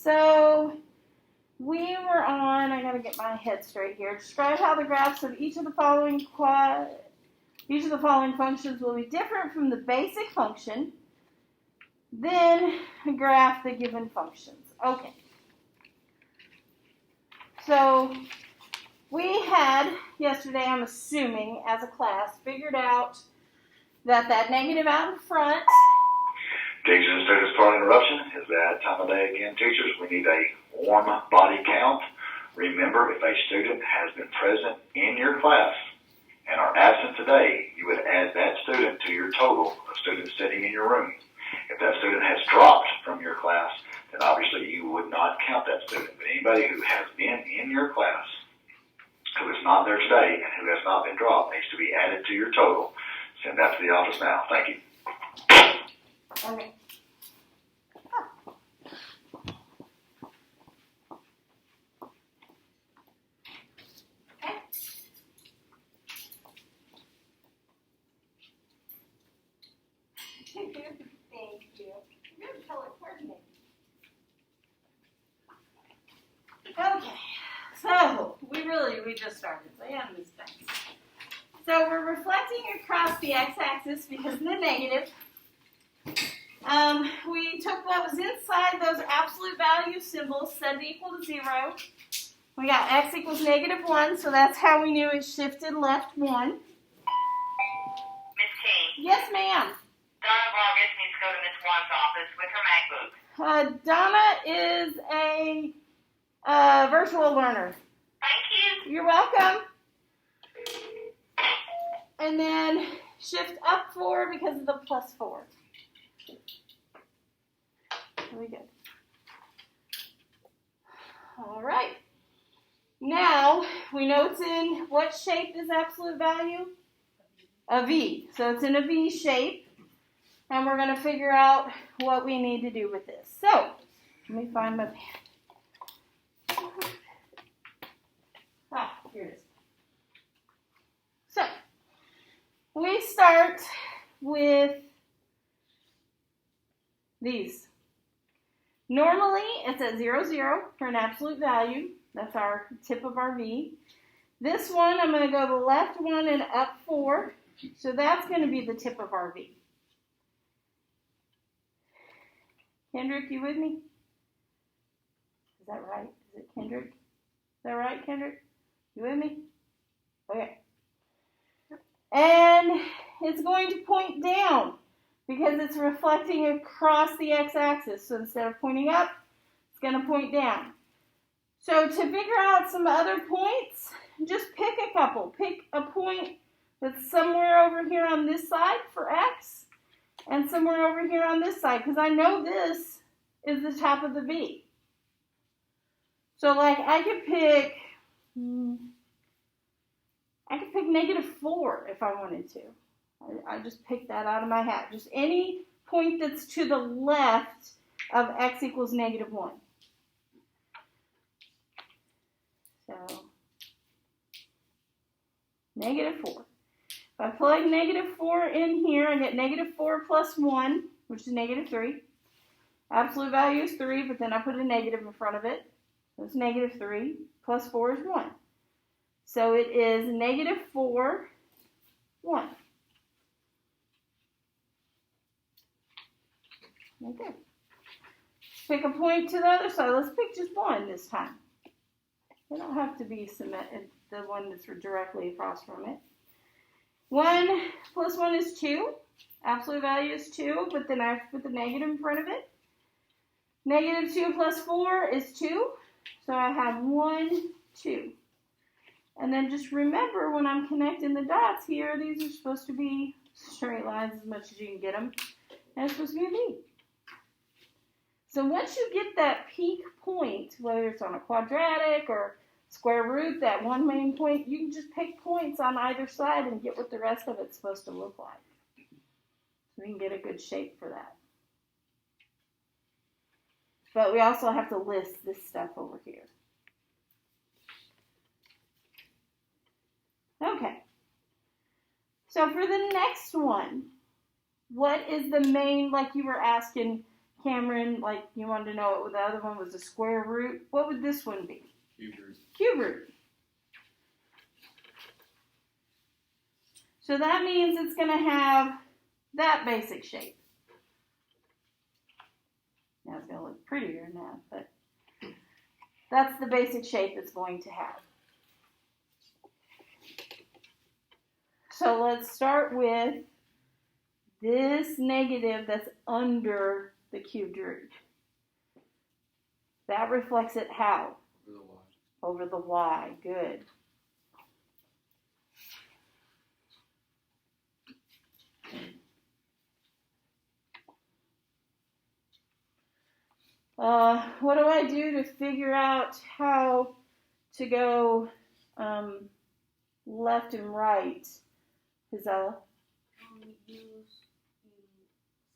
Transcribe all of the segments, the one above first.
So we were on, I gotta get my head straight here. Describe how the graphs of each of the following functions will be different from the basic function. Then graph the given functions. Okay. So we had yesterday, I'm assuming, as a class, figured out that negative out in front. Teachers and students, for an interruption. It's that time of day again, teachers. We need a warm body count. Remember, if a student has been present in your class and are absent today, you would add that student to your total of students sitting in your room. If that student has dropped from your class, then obviously you would not count that student. But anybody who has been in your class, who is not there today, and who has not been dropped, needs to be added to your total. Send that to the office now. Thank you. Okay. Thank you. Good color coordinating. Okay, so we just started, so yeah, this thing. So we're reflecting across the x-axis because of the negative. We took what was inside those absolute value symbols, set it equal to 0. We got x equals -1, so that's how we knew it shifted left 1. Miss King. Yes, ma'am. Donna Vargas needs to go to Miss Wan's office with her MacBook. Donna is a virtual learner. Thank you. You're welcome. And then shift up 4 because of the +4. Very good. All right. Now, we know it's in what shape is absolute value? A V. So it's in a V shape. And we're going to figure out what we need to do with this. So, let me find my pen. Here it is. So, we start with these. Normally, it's at 0, 0 for an absolute value. That's our tip of our V. This one, I'm going to go the left 1 and up 4. So that's going to be the tip of our V. Kendrick, you with me? Is that right? Is it Kendrick? Is that right, Kendrick? You with me? Okay. And it's going to point down because it's reflecting across the x-axis. So instead of pointing up, it's going to point down. So to figure out some other points, just pick a couple. Pick a point that's somewhere over here on this side for x and somewhere over here on this side because I know this is the top of the V. So like I could pick -4 if I wanted to. I just picked that out of my hat. Just any point that's to the left of x equals -1. So, -4. If I plug -4 in here, I get -4 plus 1, which is -3. Absolute value is 3, but then I put a negative in front of it. So it's -3 plus 4 is 1. So it is -4, 1. Right there. Pick a point to the other side. Let's pick just one this time. They don't have to be the one that's directly across from it. 1 plus 1 is 2. Absolute value is 2, but then I have to put the negative in front of it. -2 plus 4 is 2. So I have 1, 2. And then just remember when I'm connecting the dots here, these are supposed to be straight lines as much as you can get them. And it's supposed to be a V. So once you get that peak point, whether it's on a quadratic or square root, that one main point, you can just pick points on either side and get what the rest of it's supposed to look like. So we can get a good shape for that. But we also have to list this stuff over here. Okay. So for the next one, what is the main, like you were asking, Cameron, like you wanted to know what the other one was, the square root. What would this one be? Cube root. Cube root. So that means it's going to have that basic shape. Now it's going to look prettier now, but that's the basic shape it's going to have. So let's start with this negative that's under the cubed root. That reflects it how? Over the y. Over the y. Good. What do I do to figure out how to go left and right, Gisela? You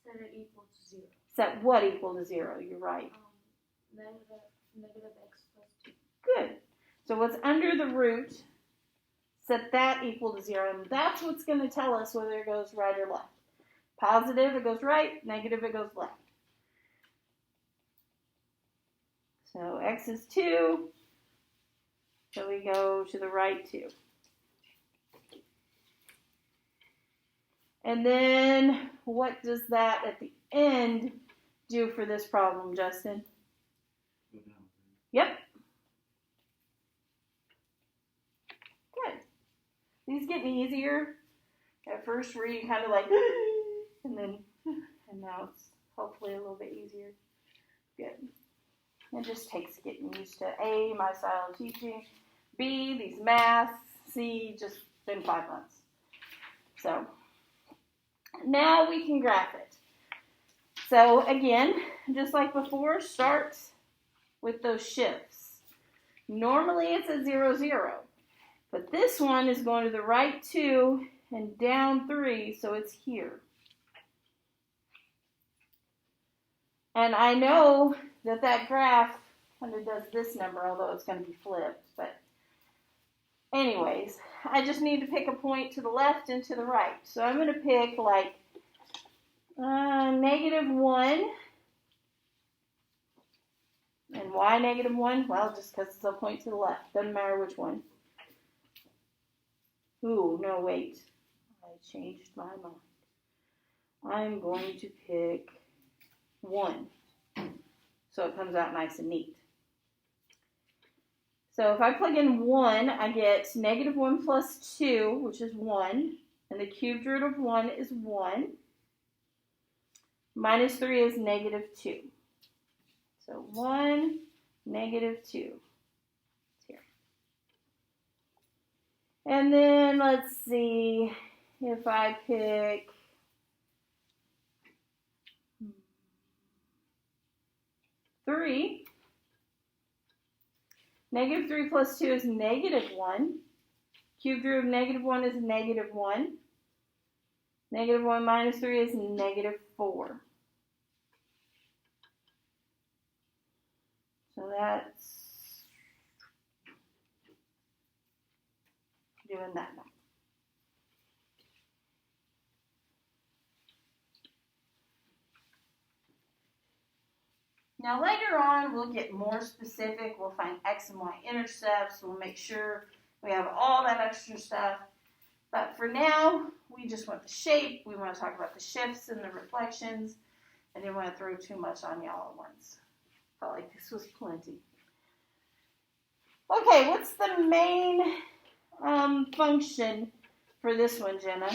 set it equal to 0. Set what equal to 0? You're right. Negative x plus 2. Good. So what's under the root, set that equal to 0. And that's what's going to tell us whether it goes right or left. Positive, it goes right. Negative, it goes left. So x is 2. So we go to the right 2. And then what does that at the end do for this problem, Justin? Go down. Yep. Good. These getting easier. At first were you kind of like, and now it's hopefully a little bit easier. Good. It just takes getting used to A, my style of teaching, B, these maths, C, just been 5 months. So now we can graph it. So again, just like before, start with those shifts. Normally it's a 0, 0, but this one is going to the right 2 and down 3, so it's here. And I know that graph kind of does this number, although it's going to be flipped. But anyways, I just need to pick a point to the left and to the right. So I'm going to pick like -1. And why -1? Well, just because it's a point to the left. Doesn't matter which one. Ooh, no, wait. I changed my mind. I'm going to pick 1. So it comes out nice and neat. So if I plug in 1, I get -1 plus 2, which is 1. And the cubed root of 1 is 1. Minus 3 is -2. So 1, -2. It's here. And then let's see if I pick -3. -3 plus 2 is -1. Cubed root of -1 is -1. -1 minus 3 is -4. So that's doing that now. Now later on, we'll get more specific. We'll find x and y intercepts. We'll make sure we have all that extra stuff. But for now, we just want the shape. We want to talk about the shifts and the reflections. I didn't want to throw too much on y'all at once. Felt like this was plenty. Okay, what's the main function for this one, Jenna?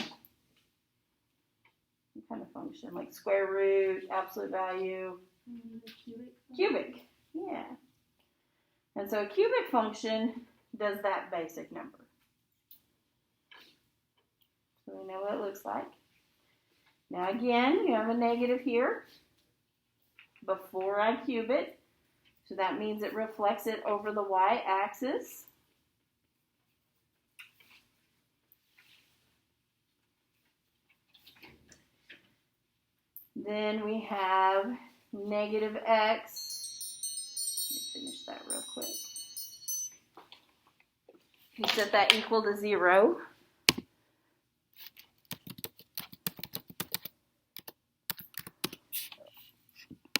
What kind of function? Like square root, absolute value? The cubic. Cubic, yeah. And so a cubic function does that basic number. So we know what it looks like. Now again, you have a negative here before I cube it. So that means it reflects it over the y-axis. Then we have negative x. Let me finish that real quick. You set that equal to 0.